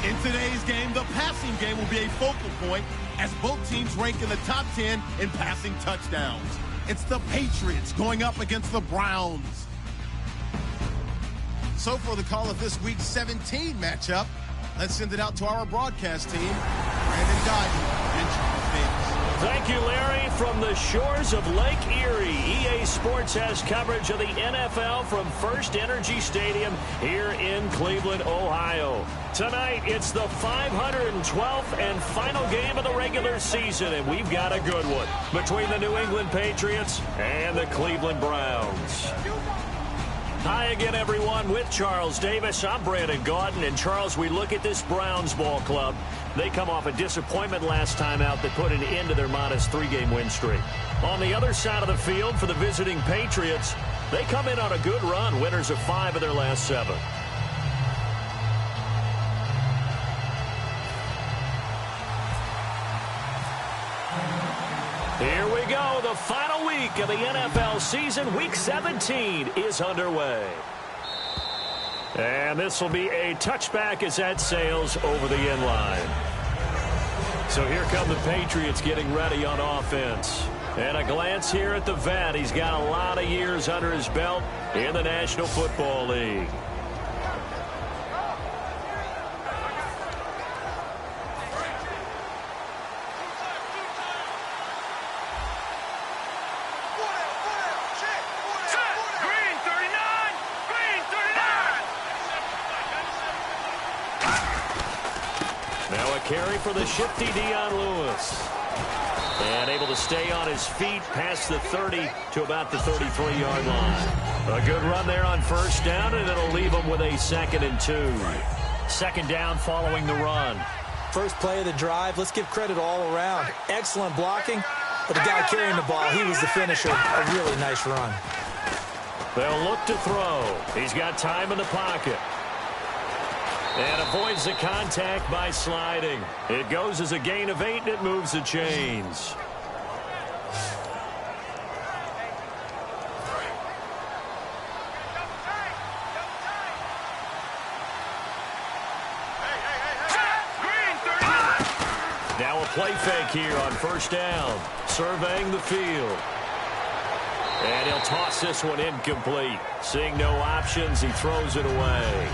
In today's game, the passing game will be a focal point as both teams rank in the top 10 in passing touchdowns. It's the Patriots going up against the Browns. So for the call of this Week 17 matchup, let's send it out to our broadcast team, Brandon Guyton and Charles Davis. Thank you, Larry. From the shores of Lake Erie, EA Sports has coverage of the NFL from First Energy Stadium here in Cleveland, Ohio. Tonight, it's the 512th and final game of the regular season, and we've got a good one between the New England Patriots and the Cleveland Browns. Hi again, everyone. With Charles Davis, I'm Brandon Guyton. And, Charles, we look at this Browns ball club. They come off a disappointment last time out that put an end to their modest 3-game win streak. On the other side of the field for the visiting Patriots, they come in on a good run, winners of 5 of their last 7. Here we go. The final week of the NFL season. Week 17 is underway. And this will be a touchback as that sails over the end line. So here come the Patriots getting ready on offense. And a glance here at the vet. He's got a lot of years under his belt in the National Football League. Carry for the shifty Dion Lewis. And able to stay on his feet past the 30 to about the 33-yard line. A good run there on first down, and it'll leave him with a 2nd and 2. Second down following the run. First play of the drive, let's give credit all around. Excellent blocking, but the guy carrying the ball, he was the finisher. A really nice run. They'll look to throw. He's got time in the pocket. And avoids the contact by sliding. It goes as a gain of 8, and it moves the chains. Now a play fake here on first down. Surveying the field. And he'll toss this one incomplete. Seeing no options, he throws it away.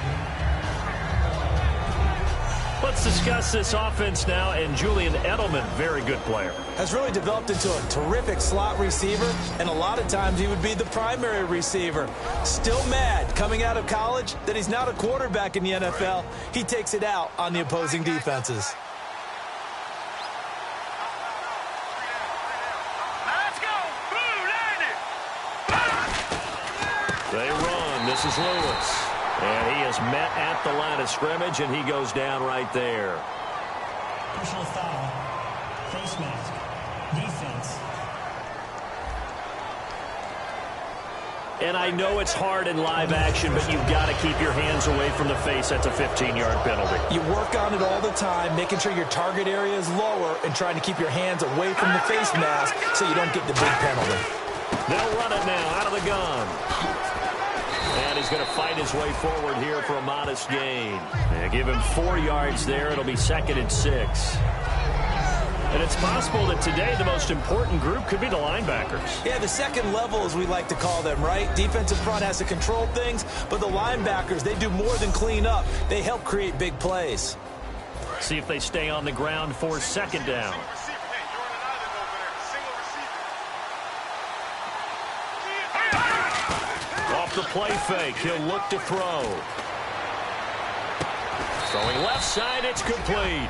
Let's discuss this offense now, and Julian Edelman, very good player. Has really developed into a terrific slot receiver, and a lot of times he would be the primary receiver. Still mad coming out of college that he's not a quarterback in the NFL. He takes it out on the opposing defenses. Let's go. They run. This is Lewis. And he is met at the line of scrimmage, and he goes down right there. Personal foul, face mask, defense. And I know it's hard in live action, but you've got to keep your hands away from the face. That's a 15-yard penalty. You work on it all the time, making sure your target area is lower and trying to keep your hands away from the face mask so you don't get the big penalty. They'll run it now out of the gun. And he's going to fight his way forward here for a modest gain. They give him 4 yards there. It'll be 2nd and 6. And it's possible that today the most important group could be the linebackers. Yeah, the second level, as we like to call them, right? Defensive front has to control things, but the linebackers, they do more than clean up. They help create big plays. See if they stay on the ground for 2nd down. Off the play fake, he'll look to throw. Throwing left side, it's complete.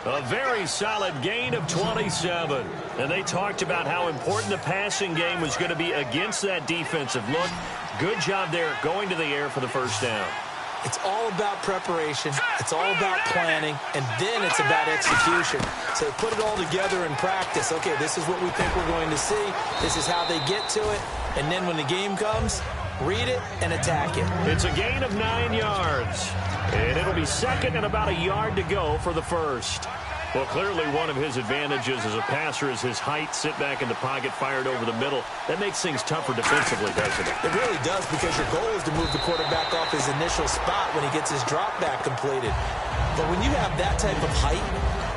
A very solid gain of 27. And they talked about how important the passing game was going to be against that defensive look. Good job there going to the air for the first down. It's all about preparation. It's all about planning. And then it's about execution. So put it all together in practice. Okay, this is what we think we're going to see. This is how they get to it. And then when the game comes, read it and attack it. It's a gain of 9 yards. And it'll be 2nd and about a yard to go for the first. Well, clearly one of his advantages as a passer is his height. Sit back in the pocket, fired over the middle. That makes things tougher defensively, doesn't it? It really does, because your goal is to move the quarterback off his initial spot when he gets his drop back completed. But when you have that type of height,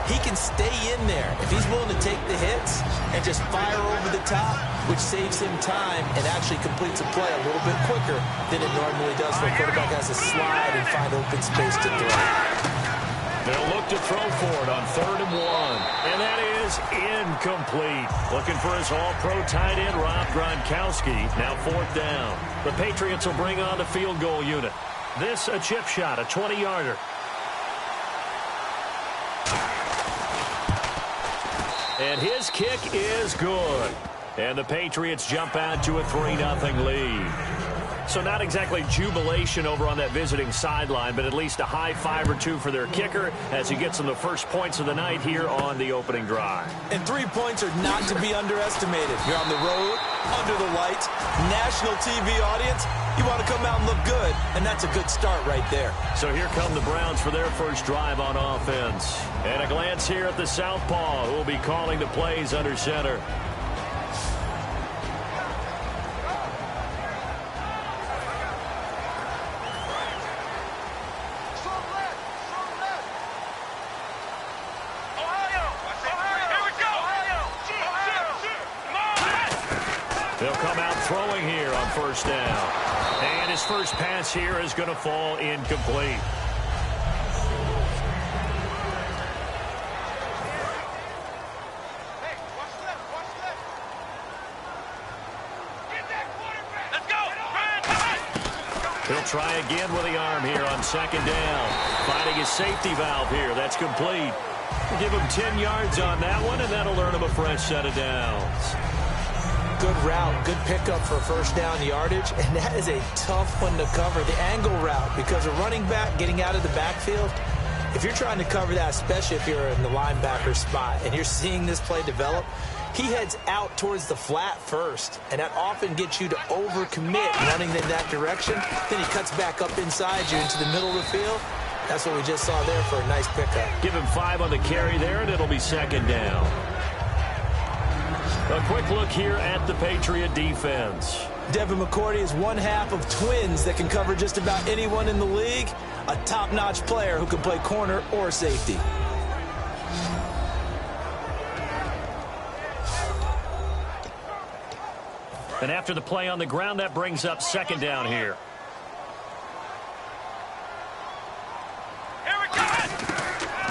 he can stay in there if he's willing to take the hits and just fire over the top, which saves him time and actually completes a play a little bit quicker than it normally does when a quarterback has to slide and find open space to throw. They'll look to throw for it on 3rd and 1. And that is incomplete. Looking for his all-pro tight end, Rob Gronkowski. Now 4th down. The Patriots will bring on the field goal unit. This a chip shot, a 20-yarder. And his kick is good. And the Patriots jump out to a 3-0 lead. So not exactly jubilation over on that visiting sideline, but at least a high 5 or 2 for their kicker as he gets them the first points of the night here on the opening drive. And 3 points are not to be underestimated. You're on the road, under the lights, national TV audience. You want to come out and look good, and that's a good start right there. So here come the Browns for their first drive on offense. And a glance here at the southpaw, who will be calling the plays under center. They'll come out throwing here on 1st down. And his first pass here is going to fall incomplete. He'll try again with the arm here on 2nd down. Finding his safety valve here. That's complete. We'll give him 10 yards on that one, and that'll earn him a fresh set of downs. Good route, good pickup for 1st down yardage, and that is a tough one to cover, the angle route, because a running back getting out of the backfield, if you're trying to cover that, especially if you're in the linebacker spot and you're seeing this play develop, he heads out towards the flat first, and that often gets you to overcommit running in that direction. Then he cuts back up inside you into the middle of the field. That's what we just saw there for a nice pickup. Give him 5 on the carry there, and it'll be 2nd down. A quick look here at the Patriot defense. Devin McCourty is one half of twins that can cover just about anyone in the league. A top-notch player who can play corner or safety. And after the play on the ground, that brings up 2nd down here.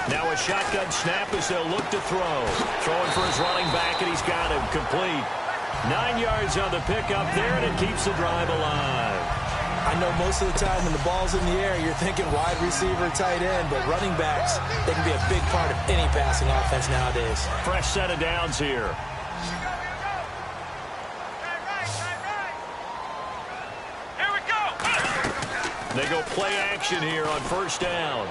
Now a shotgun snap as they'll look to throw. Throwing for his running back, and he's got him complete. 9 yards on the pickup there, and it keeps the drive alive. I know most of the time when the ball's in the air, you're thinking wide receiver, tight end, but running backs, they can be a big part of any passing offense nowadays. Fresh set of downs here. They go play action here on 1st down.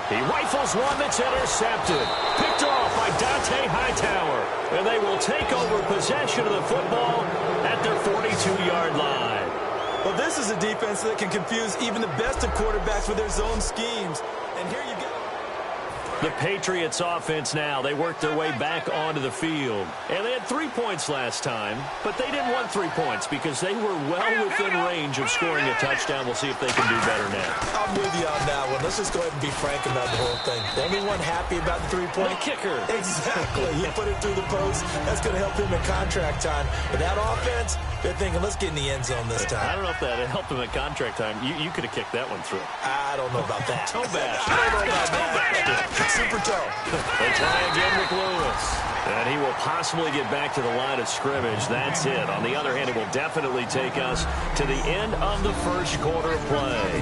He rifles one that's intercepted. Picked off by Dante Hightower. And they will take over possession of the football at their 42-yard line. Well, this is a defense that can confuse even the best of quarterbacks with their zone schemes. And here you go. The Patriots offense now, they work their way back onto the field. And they had 3 points last time, but they didn't want 3 points because they were well within range of scoring a touchdown. We'll see if they can do better now. I'm with you on that one. Let's just go ahead and be frank about the whole thing. The only one happy about the 3-point? The kicker. Exactly. He put it through the post. That's going to help him in contract time. But that offense, they're thinking, let's get in the end zone this time. I don't know if that helped him at contract time. You could have kicked that one through. I don't know about that. Toe bash. I don't know about that. Super toe. They try again with Lewis. And he will possibly get back to the line of scrimmage. That's it. On the other hand, it will definitely take us to the end of the first quarter of play.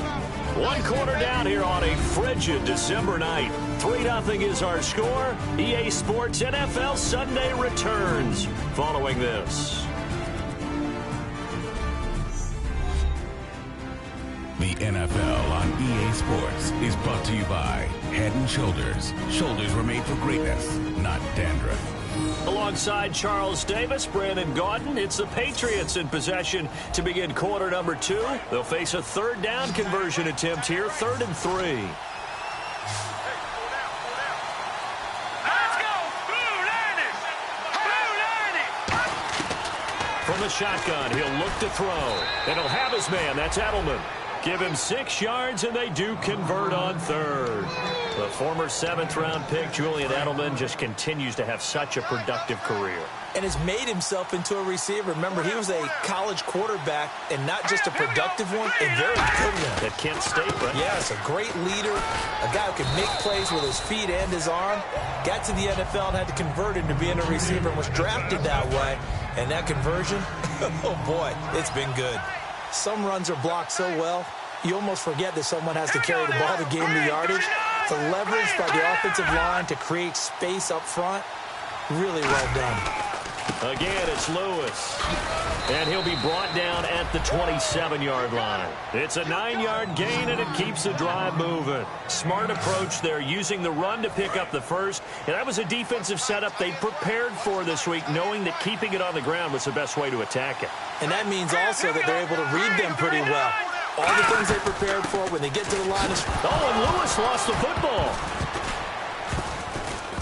1 quarter down here on a frigid December night. 3-0 is our score. EA Sports NFL Sunday returns following this. The NFL on EA Sports is brought to you by Head & Shoulders. Shoulders were made for greatness, not dandruff. Alongside Charles Davis, Brandon Gaudin, it's the Patriots in possession to begin quarter number 2. They'll face a 3rd down conversion attempt here, 3rd and 3. the shotgun. He'll look to throw. And he'll have his man. That's Edelman. Give him 6 yards, and they do convert on third. The former 7th-round pick, Julian Edelman, just continues to have such a productive career. And has made himself into a receiver. Remember, he was a college quarterback, and not just a productive one, a very good one. At Kent State, right? Yes, a great leader, a guy who can make plays with his feet and his arm. Got to the NFL and had to convert into being a receiver and was drafted that way. And that conversion, oh boy, it's been good. Some runs are blocked so well, you almost forget that someone has to carry the ball to gain the yardage. The leverage by the offensive line to create space up front, really well done. Again, it's Lewis. And he'll be brought down at the 27-yard line. It's a 9-yard gain, and it keeps the drive moving. Smart approach there, using the run to pick up the first. And that was a defensive setup they prepared for this week, knowing that keeping it on the ground was the best way to attack it. And that means also that they're able to read them pretty well. All the things they prepared for when they get to the line. And Lewis lost the football.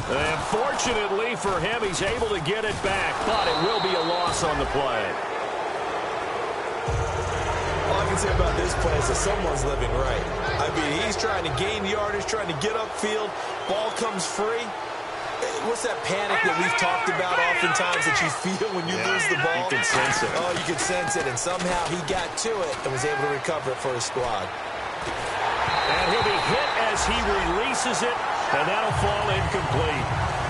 And fortunately for him, he's able to get it back, but it will be a loss on the play. All I can say about this play is that someone's living right. I mean, he's trying to gain yardage, trying to get upfield. Ball comes free. What's that panic that we've talked about oftentimes that you feel when you lose the ball? You can sense it. Oh, you can sense it, and somehow he got to it and was able to recover it for his squad. And he'll be hit as he releases it, and that'll fall incomplete.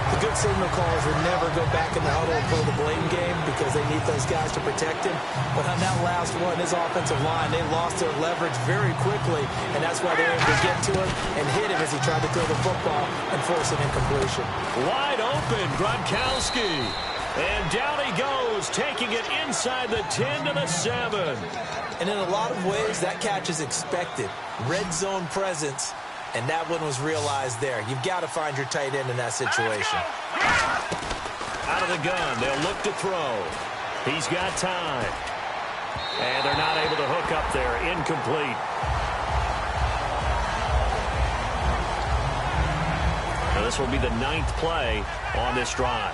The good signal callers would never go back in the huddle and play the blame game because they need those guys to protect him. But on that last one, his offensive line, they lost their leverage very quickly, and that's why they were able to get to him and hit him as he tried to throw the football and force an incompletion. Wide open, Gronkowski. And down he goes, taking it inside the 10 to the 7. And in a lot of ways, that catch is expected. Red zone presence. And that one was realized there. You've got to find your tight end in that situation. Out of the gun, they'll look to throw. He's got time. And they're not able to hook up there. Incomplete. Now this will be the 9th play on this drive.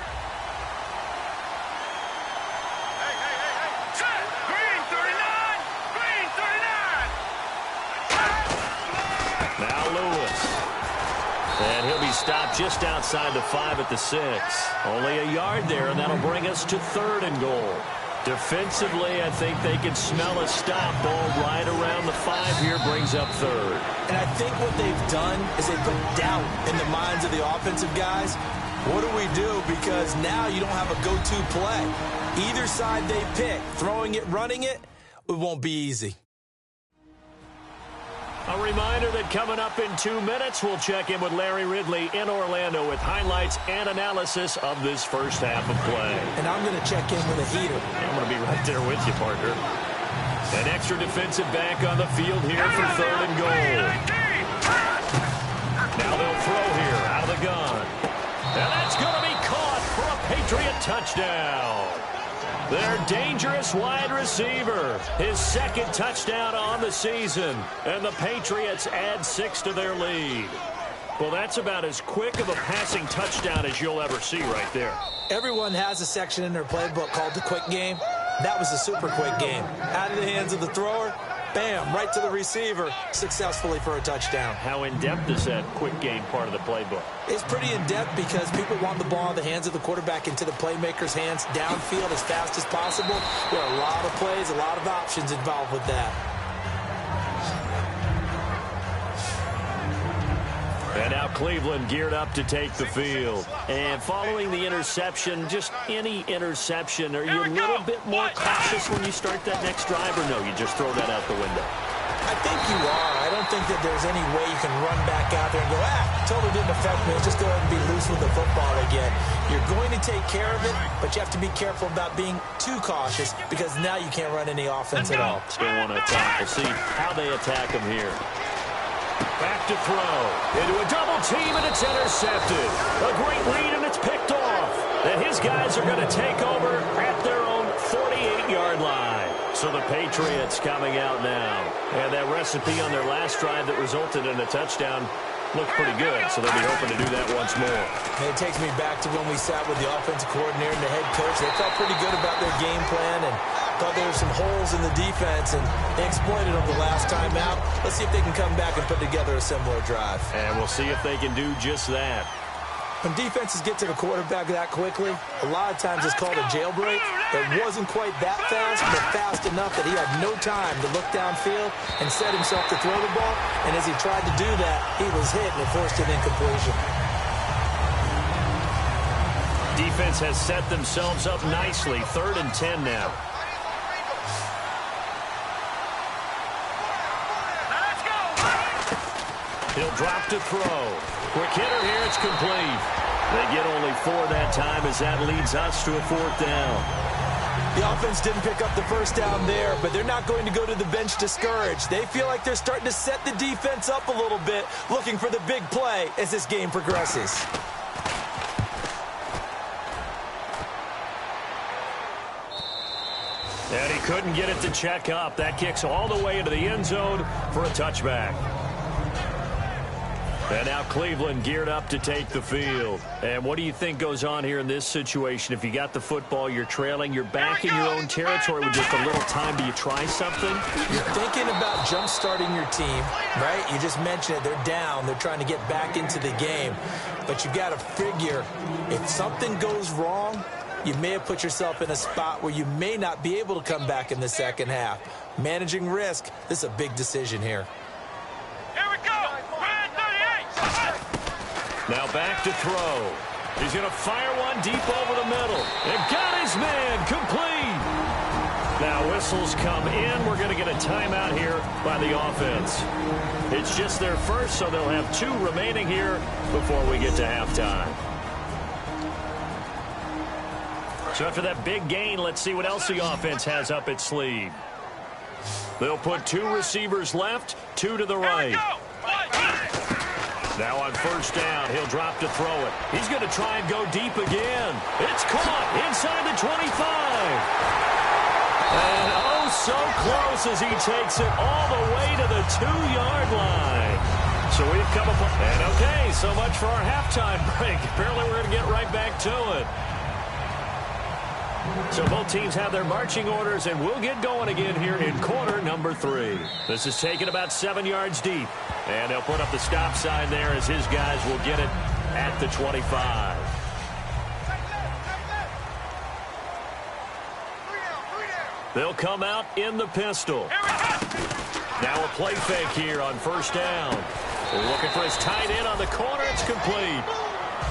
And he'll be stopped just outside the 5 at the 6. Only a yard there, and that'll bring us to 3rd and goal. Defensively, I think they can smell a stop. Ball right around the 5 here, brings up 3rd. And I think what they've done is they put doubt in the minds of the offensive guys. What do we do? Because now you don't have a go-to play. Either side they pick, throwing it, running it, it won't be easy. A reminder that coming up in 2 minutes, we'll check in with Larry Ridley in Orlando with highlights and analysis of this first half of play. And I'm going to check in with a heater. I'm going to be right there with you, partner. An extra defensive back on the field here for 3rd and goal. Now they'll throw here out of the gun. And that's going to be caught for a Patriot touchdown. Their dangerous wide receiver, his 2nd touchdown on the season, and the Patriots add 6 to their lead. Well, that's about as quick of a passing touchdown as you'll ever see right there. Everyone has a section in their playbook called the quick game. That was a super quick game. Out of the hands of the thrower, bam, right to the receiver, successfully for a touchdown. How in-depth is that quick game part of the playbook? It's pretty in-depth because people want the ball in the hands of the quarterback into the playmaker's hands downfield as fast as possible. There are a lot of plays, a lot of options involved with that. And now Cleveland geared up to take the field. And following the interception, just any interception, are you a little bit more cautious when you start that next drive, or no, you just throw that out the window? I think you are. I don't think that there's any way you can run back out there and go, totally didn't affect me. Let's just go ahead and be loose with the football again. You're going to take care of it, but you have to be careful about being too cautious because now you can't run any offense at all. Still want to attack. We'll see how they attack him here. Back to throw. Into a double team, and it's intercepted. A great read, and it's picked off. And his guys are going to take over at their own 48-yard line. So the Patriots coming out now. And that recipe on their last drive that resulted in a touchdown, looked pretty good, so they'll be hoping to do that once more. And it takes me back to when we sat with the offensive coordinator and the head coach. They felt pretty good about their game plan and thought there were some holes in the defense, and they exploited them the last time out. Let's see if they can come back and put together a similar drive. And we'll see if they can do just that. When defenses get to the quarterback that quickly, a lot of times it's called a jailbreak. It wasn't quite that fast, but fast enough that he had no time to look downfield and set himself to throw the ball. And as he tried to do that, he was hit and it forced an incompletion. Defense has set themselves up nicely. 3rd and 10 now. He'll drop to throw. Quick hitter here, it's complete. They get only 4 that time as that leads us to a 4th down. The offense didn't pick up the first down there, but they're not going to go to the bench discouraged. They feel like they're starting to set the defense up a little bit, looking for the big play as this game progresses. And he couldn't get it to check up. That kicks all the way into the end zone for a touchback. And now Cleveland geared up to take the field. And what do you think goes on here in this situation? If you got the football, you're trailing, you're back in your own territory with just a little time. Do you try something? You're thinking about jump-starting your team, right? You just mentioned it. They're down. They're trying to get back into the game. But you've got to figure if something goes wrong, you may have put yourself in a spot where you may not be able to come back in the second half. Managing risk, this is a big decision here. Now back to throw. He's going to fire one deep over the middle. And got his man complete. Now whistles come in. We're going to get a timeout here by the offense. It's just their first, so they'll have 2 remaining here before we get to halftime. So after that big gain, let's see what else the offense has up its sleeve. They'll put 2 receivers left, 2 to the right. Now on first down, he'll drop to throw it. He's going to try and go deep again. It's caught inside the 25. And oh, so close as he takes it all the way to the 2-yard line. So we've come up. And okay, so much for our halftime break. Apparently we're going to get right back to it. So both teams have their marching orders, and we'll get going again here in quarter number 3. This is taken about 7 yards deep. And they'll put up the stop sign there as his guys will get it at the 25. They'll come out in the pistol. Now a play fake here on first down. They're looking for his tight end on the corner. It's complete.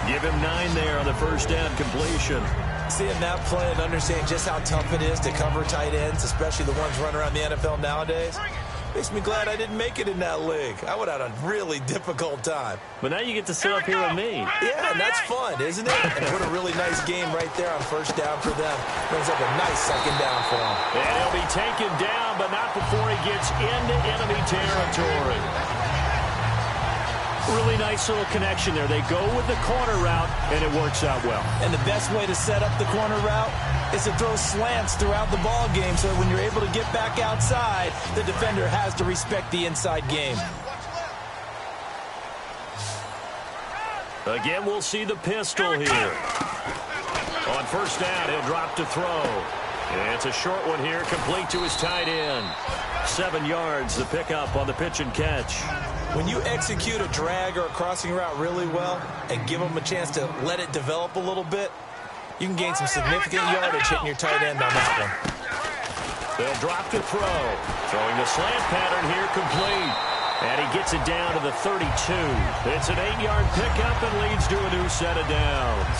Give him 9 there on the first down completion. Seeing that play and understanding just how tough it is to cover tight ends, especially the ones running around the NFL nowadays, makes me glad I didn't make it in that league. I would have had a really difficult time. But now you get to sit up here with me. Yeah, and that's fun, isn't it? And what a really nice game right there on first down for them. Brings up a nice second down for them. And he'll be taken down, but not before he gets into enemy territory. Really nice little connection there. They go with the corner route, and it works out well. And the best way to set up the corner route is to throw slants throughout the ball game so that when you're able to get back outside, the defender has to respect the inside game. Again, we'll see the pistol here. On first down, he'll drop to throw. And it's a short one here, complete to his tight end. 7 yards, the pickup on the pitch and catch. When you execute a drag or a crossing route really well and give them a chance to let it develop a little bit, you can gain some significant yardage hitting your tight end on that one. They'll drop to throw. Throwing the slant pattern here, complete. And he gets it down to the 32. It's an 8-yard pickup and leads to a new set of downs.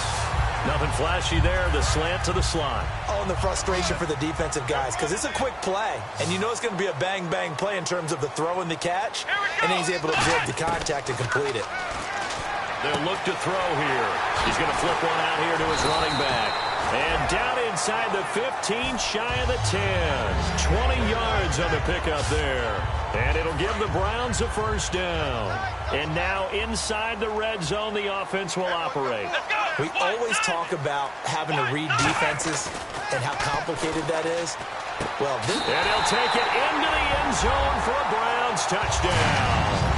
Nothing flashy there, the slant to the slot. Oh, and the frustration for the defensive guys, because it's a quick play, and you know it's going to be a bang-bang play in terms of the throw and the catch, and then he's able to absorb the contact and complete it. They'll look to throw here. He's going to flip one out here to his running back. And down inside the 15, shy of the 10. 20 yards on the pickup there. And it'll give the Browns a first down. And now inside the red zone, the offense will operate. We always talk about having to read defenses and how complicated that is. Well, and he'll take it into the end zone for a Browns touchdown.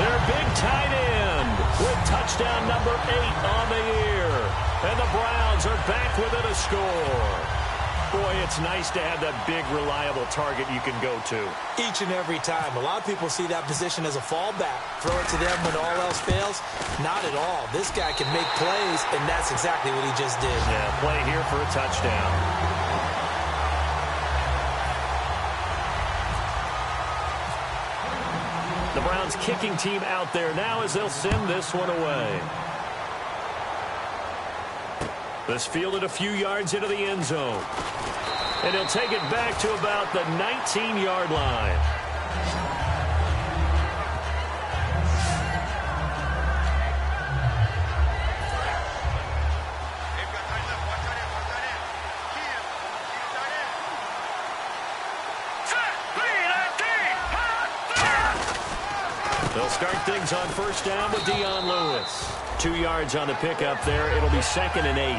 Their big tight end with touchdown number 8 on the year. And the Browns are back within a score. Boy, it's nice to have that big, reliable target you can go to. Each and every time. A lot of people see that position as a fallback. Throw it to them when all else fails. Not at all. This guy can make plays, and that's exactly what he just did. Yeah, play here for a touchdown. The Browns kicking team out there now as they'll send this one away. This fielded a few yards into the end zone. And he'll take it back to about the 19-yard line. They'll start things on first down with Dion Lewis. 2 yards on the pickup there. It'll be 2nd and 8.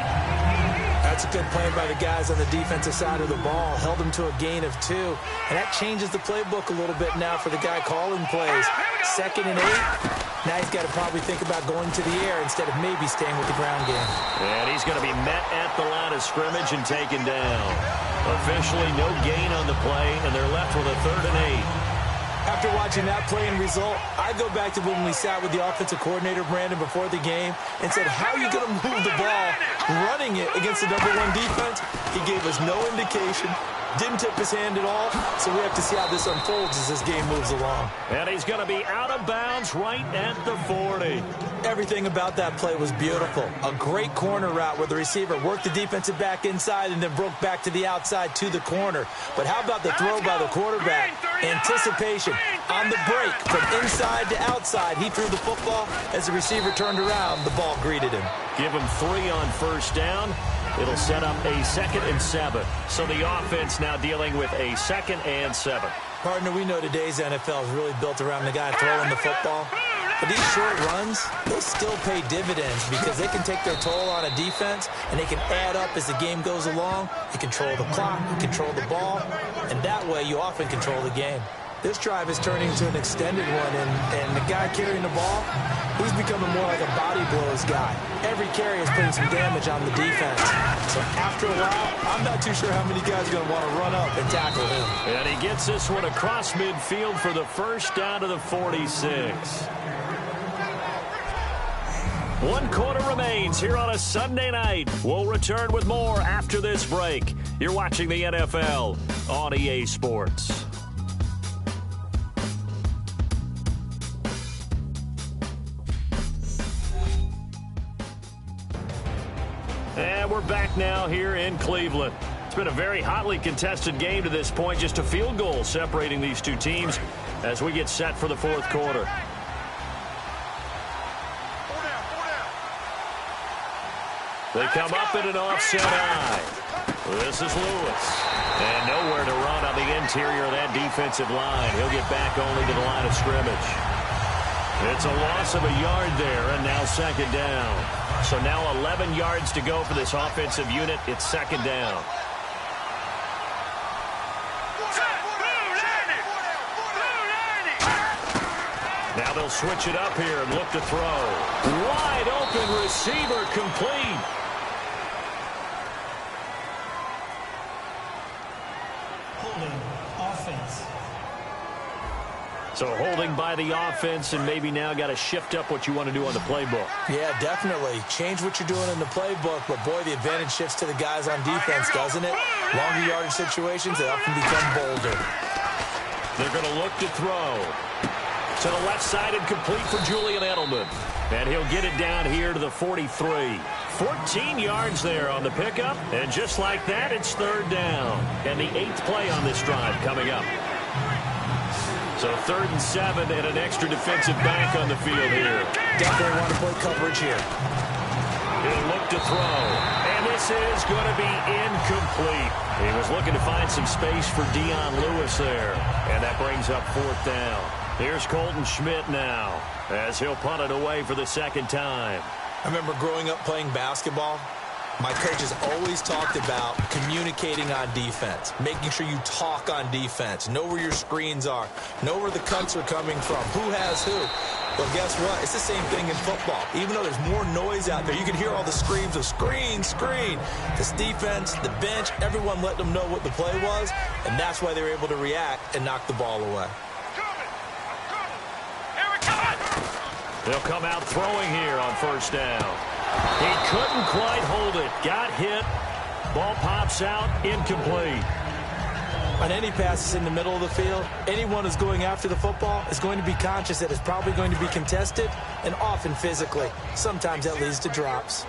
That's a good play by the guys on the defensive side of the ball. Held them to a gain of 2. And that changes the playbook a little bit now for the guy calling plays. 2nd and 8. Now he's got to probably think about going to the air instead of maybe staying with the ground game. And he's going to be met at the line of scrimmage and taken down. Officially no gain on the play, and they're left with a 3rd and 8. After watching that play and result, I go back to when we sat with the offensive coordinator, Brandon, before the game and said, how are you going to move the ball running it against the #1 defense? He gave us no indication, didn't tip his hand at all, so we have to see how this unfolds as this game moves along. And he's going to be out of bounds right at the 40. Everything about that play was beautiful. A great corner route where the receiver worked the defensive back inside and then broke back to the outside to the corner. But how about the throw by the quarterback? Anticipation on the break from inside to outside. He threw the football. As the receiver turned around, the ball greeted him. Give him 3 on first down. It'll set up a 2nd and 7. So the offense now dealing with a 2nd and 7. Partner, we know today's NFL is really built around the guy throwing the football. But these short runs, they still pay dividends because they can take their toll on a defense and they can add up as the game goes along. You control the clock, you control the ball, and that way you often control the game. This drive is turning into an extended one, and the guy carrying the ball, he's becoming more like a body blows guy. Every carry is putting some damage on the defense. So after a while, I'm not too sure how many guys are going to want to run up and tackle him. And he gets this one across midfield for the first down to the 46. 1 quarter remains here on a Sunday night. We'll return with more after this break. You're watching the NFL on EA Sports. And we're back now here in Cleveland. It's been a very hotly contested game to this point. Just a field goal separating these two teams as we get set for the 4th quarter. They come up in an offset eye. This is Lewis. And nowhere to run on the interior of that defensive line. He'll get back only to the line of scrimmage. It's a loss of a yard there, and now 2nd down. So now 11 yards to go for this offensive unit. It's 2nd down. Now they'll switch it up here and look to throw. Wide open receiver complete. Holding offense. So holding by the offense, and maybe now got to shift up what you want to do on the playbook. Yeah, definitely. Change what you're doing in the playbook, but boy, the advantage shifts to the guys on defense, doesn't it? Longer yardage situations, they often become bolder. They're going to look to throw. To the left side and complete for Julian Edelman. And he'll get it down here to the 43. 14 yards there on the pickup. And just like that, it's 3rd down. And the 8th play on this drive coming up. So 3rd and 7 and an extra defensive back on the field here. Definitely want to play coverage here. He'll look to throw. And this is going to be incomplete. He was looking to find some space for Dion Lewis there. And that brings up 4th down. Here's Colton Schmidt now as he'll punt it away for the 2nd time. I remember growing up playing basketball, My coach has always talked about communicating on defense, making sure you talk on defense, know where your screens are, know where the cuts are coming from, who has who. Well, guess what? It's the same thing in football. Even though there's more noise out there, you can hear all the screams of screen, screen. This defense, the bench, everyone let them know what the play was, and that's why they were able to react and knock the ball away. They'll come out throwing here on first down. He couldn't quite hold it. Got hit. Ball pops out. Incomplete. On any passes in the middle of the field, anyone who's going after the football is going to be conscious that it's probably going to be contested, and often physically. Sometimes that leads to drops.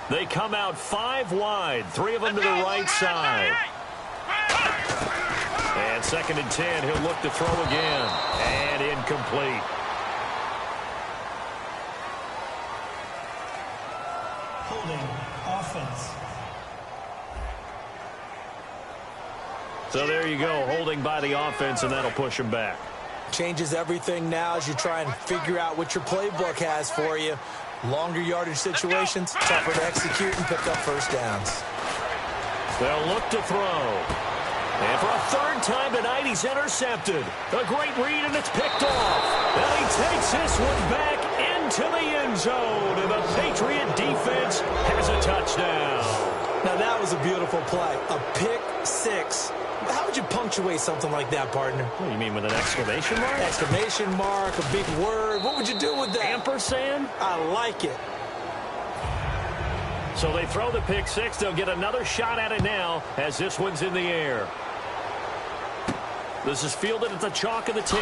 They come out 5 wide. 3 of them to the right side. And 2nd and 10. He'll look to throw again. And incomplete. Holding offense. So there you go, holding by the offense, and that'll push him back. Changes everything now as you try and figure out what your playbook has for you. Longer yardage situations, tougher to execute and pick up first downs. They'll look to throw. And for a 3rd time tonight, he's intercepted. A great read, and it's picked off. And he takes this one back into the end zone, and the Patriot defense has a touchdown. Now that was a beautiful play. A pick 6. How would you punctuate something like that, partner? What do you mean, with an exclamation mark? Exclamation mark, a big word. What would you do with that? Ampersand? I like it. So they throw the pick 6. They'll get another shot at it now as this one's in the air. This is fielded at the chalk of the 10.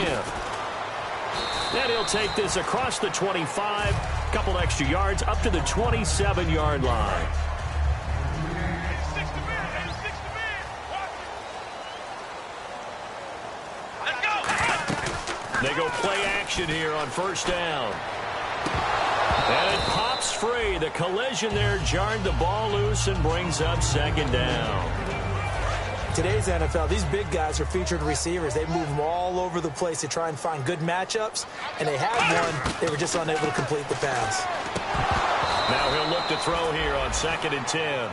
And he'll take this across the 25. Couple extra yards up to the 27-yard line. They go play action here on first down. And it pops free. The collision there jarred the ball loose and brings up 2nd down. Today's NFL, these big guys are featured receivers. They move them all over the place to try and find good matchups, and they had one. They were just unable to complete the pass. Now he'll look to throw here on 2nd and 10.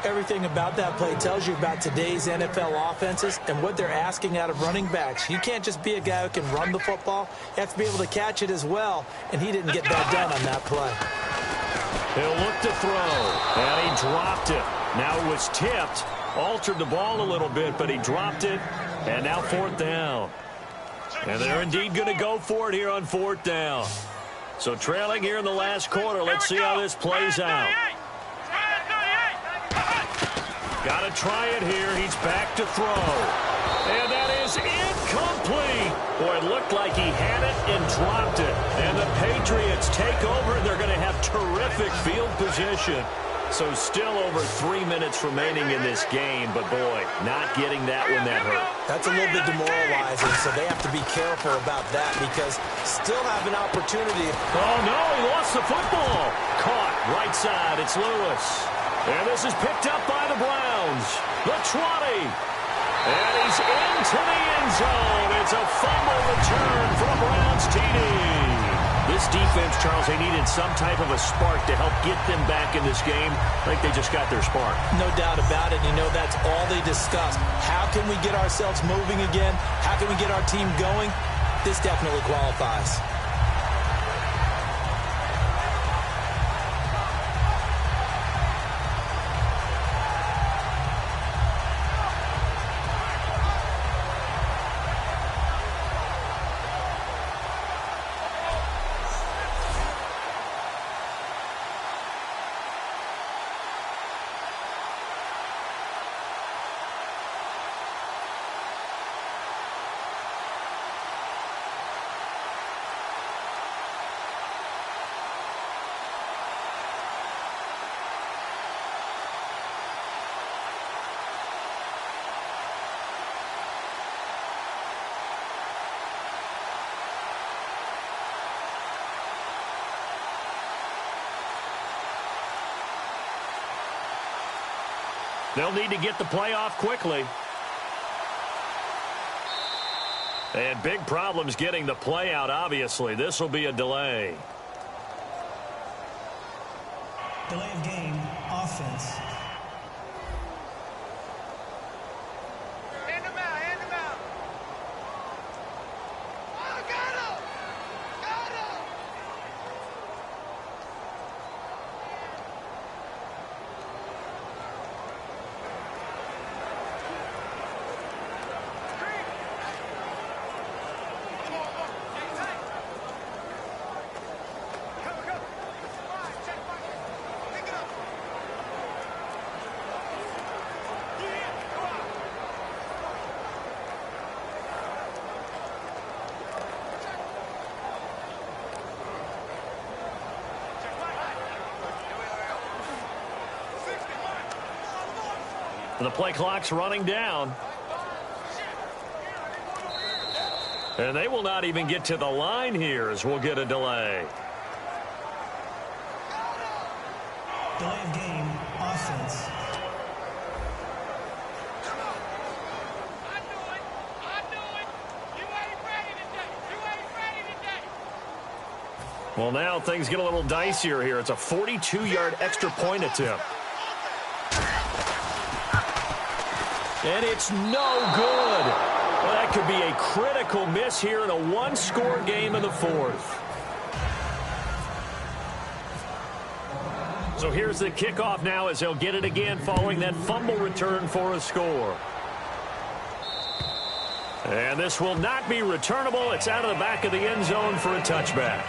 Everything about that play tells you about today's NFL offenses and what they're asking out of running backs. You can't just be a guy who can run the football. You have to be able to catch it as well, and he didn't get that done on that play. He'll look to throw, and he dropped it. Now it was tipped, altered the ball a little bit, but he dropped it, and now 4th down. And they're indeed going to go for it here on 4th down. So trailing here in the last quarter, let's see how this plays out. Got to try it here. He's back to throw. And that is incomplete. Boy, it looked like he had it and dropped it. And the Patriots take over. They're going to have terrific field position. So still over 3 minutes remaining in this game. But, boy, not getting that one that hurt. That's a little bit demoralizing, so they have to be careful about that because still have an opportunity. Oh, no, he lost the football. Caught right side. It's Lewis. And this is picked up by the Browns. The 20. And he's into the end zone. It's a fumble return for a Browns TD. This defense, Charles, they needed some type of a spark to help get them back in this game. I think they just got their spark. No doubt about it. You know, that's all they discussed. How can we get ourselves moving again? How can we get our team going? This definitely qualifies. They'll need to get the play off quickly. And big problems getting the play out, obviously. This will be a delay. Delay of game, offense. Hand him out, hand him out. Oh, got him! Got him! The play clock's running down. And they will not even get to the line here as we'll get a delay. Delay of game, offense. Well, now things get a little dicier here. It's a 42-yard extra point attempt. And it's no good. Well, that could be a critical miss here in a one-score game in the fourth. So here's the kickoff now as they'll get it again following that fumble return for a score. And this will not be returnable. It's out of the back of the end zone for a touchback.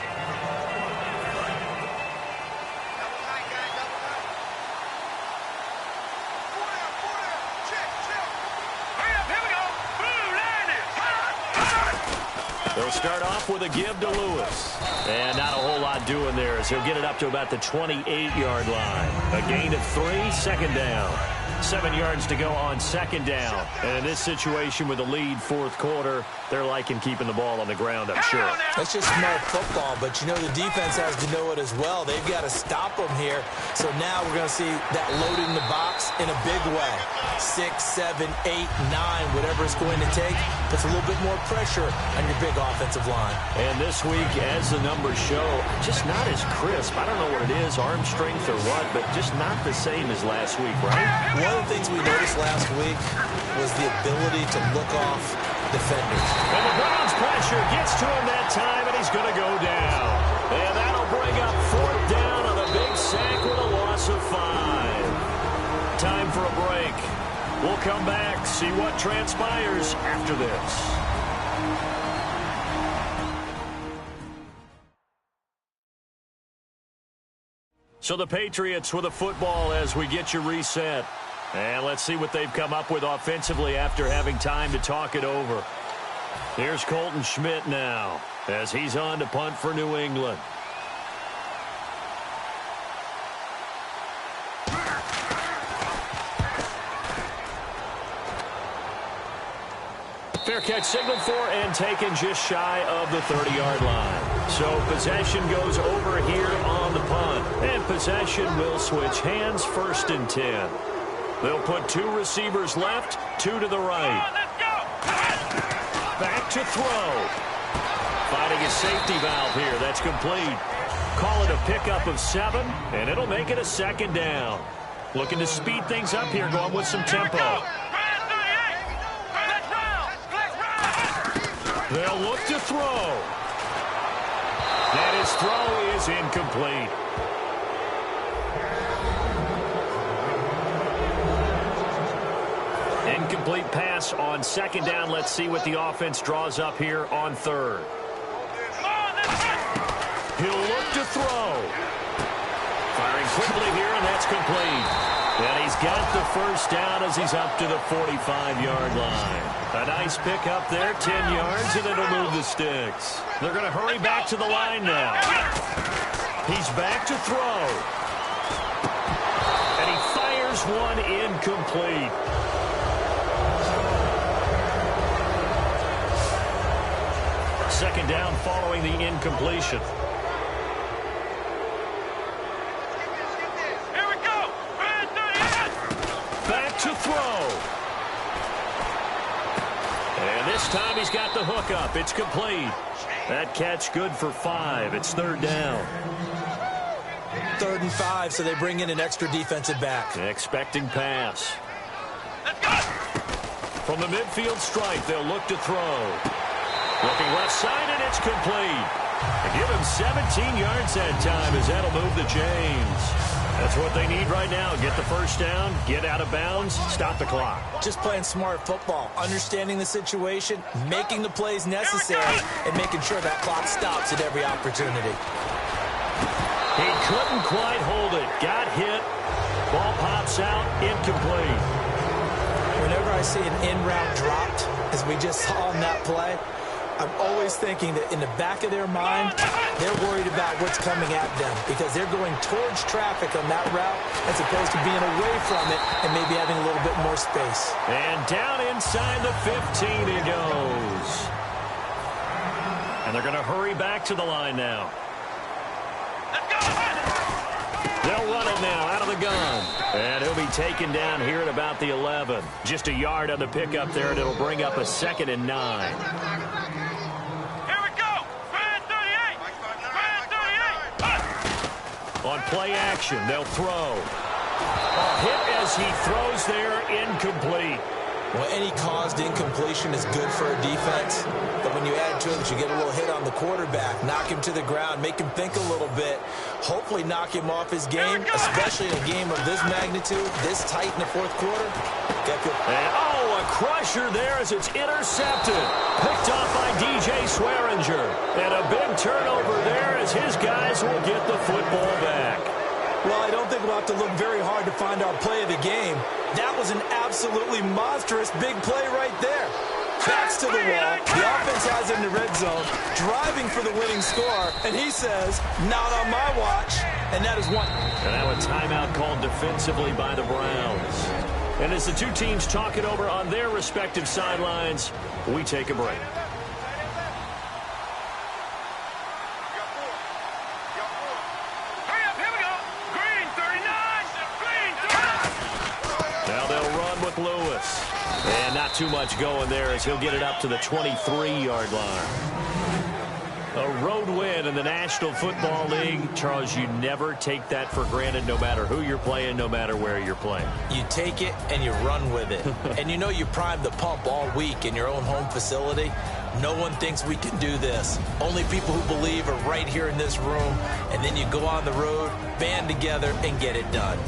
They'll start off with a give to Lewis. And not a whole lot doing there as he'll get it up to about the 28-yard line. A gain of 3, second down. 7 yards to go on second down. And in this situation with the lead fourth quarter, they're liking keeping the ball on the ground, I'm sure. That's just smart football, but you know the defense has to know it as well. They've got to stop them here. So now we're going to see that loading the box in a big way. 6, 7, 8, 9, whatever it's going to take, puts a little bit more pressure on your big offensive line. And this week, as the numbers show, just not as crisp. I don't know what it is, arm strength or what, but just not the same as last week, right? One of the things we noticed last week was the ability to look off defenders. And the Browns pressure gets to him that time, and he's going to go down. And that'll bring up fourth down on a big sack with a loss of 5. Time for a break. We'll come back, see what transpires after this. So the Patriots with a football as we get you reset. And let's see what they've come up with offensively after having time to talk it over. Here's Colton Schmidt now as he's on to punt for New England. Fair catch signaled for and taken just shy of the 30-yard line. So possession goes over here on the punt. And possession will switch hands, 1st and 10. They'll put 2 receivers left, 2 to the right. Back to throw. Finding a safety valve here. That's complete. Call it a pickup of 7, and it'll make it a 2nd down. Looking to speed things up here, going with some tempo. They'll look to throw. And his throw is incomplete. Incomplete pass on 2nd down. Let's see what the offense draws up here on 3rd. He'll look to throw. Firing quickly here, and that's complete. And he's got the 1st down as he's up to the 45-yard line. A nice pick up there, 10 yards, and it'll move the sticks. They're going to hurry back to the line now. He's back to throw. And he fires one incomplete. Second down following the incompletion. Here we go. Back to throw. And this time he's got the hook up. It's complete. That catch good for 5. It's 3rd down. 3rd and 5, so they bring in an extra defensive back. Expecting pass. From the midfield stripe, they'll look to throw. Looking left side, and it's complete. They give him 17 yards that time as that'll move the chains. That's what they need right now. Get the first down, get out of bounds, stop the clock. Just playing smart football, understanding the situation, making the plays necessary, and making sure that clock stops at every opportunity. He couldn't quite hold it. Got hit. Ball pops out, incomplete. Whenever I see an in-route dropped, as we just saw in that play, I'm always thinking that in the back of their mind, they're worried about what's coming at them because they're going towards traffic on that route as opposed to being away from it and maybe having a little bit more space. And down inside the 15 he goes. And they're going to hurry back to the line now. They'll run it now out of the gun. And he'll be taken down here at about the 11. Just a yard on the pickup there, and it'll bring up a 2nd and 9. On play action, they'll throw. A hit as he throws there, incomplete. Well, any caused incompletion is good for a defense, but when you add to it that you get a little hit on the quarterback, knock him to the ground, make him think a little bit, hopefully knock him off his game, especially in a game of this magnitude, this tight in the fourth quarter. And, a crusher there as it's intercepted. Picked off by DJ Swearinger. And a big turnover there as his guys will get the football back. Well, I don't think we'll have to look very hard to find our play of the game. That was an absolutely monstrous big play right there. Backs to the wall. The offense has him in the red zone, driving for the winning score, and he says, not on my watch, and that is one. And now a timeout called defensively by the Browns. And as the two teams talk it over on their respective sidelines, we take a break. Now they'll run with Lewis. And not too much going there as he'll get it up to the 23-yard line. A road win in the National Football League. Charles, you never take that for granted no matter who you're playing, no matter where you're playing. You take it and you run with it. And you know you primed the pump all week in your own home facility. No one thinks we can do this. Only people who believe are right here in this room. And then you go on the road, band together, and get it done.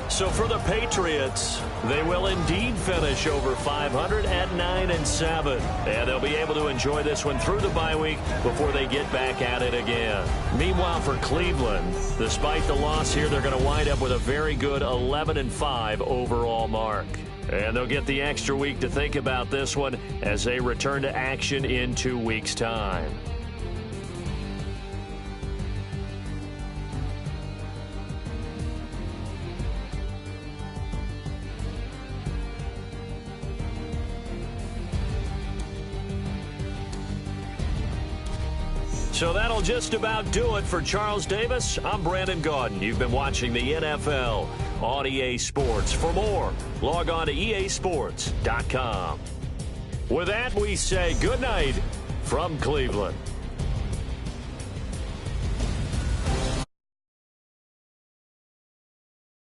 So for the Patriots, they will indeed finish over 500 at 9-7. And they'll be able to enjoy this one through the bye week before they get back at it again. Meanwhile, for Cleveland, despite the loss here, they're going to wind up with a very good 11-5 overall mark. And they'll get the extra week to think about this one as they return to action in 2 weeks' time. So that'll just about do it for Charles Davis. I'm Brandon Gaudin. You've been watching the NFL on EA Sports. For more, log on to easports.com. With that, we say good night from Cleveland.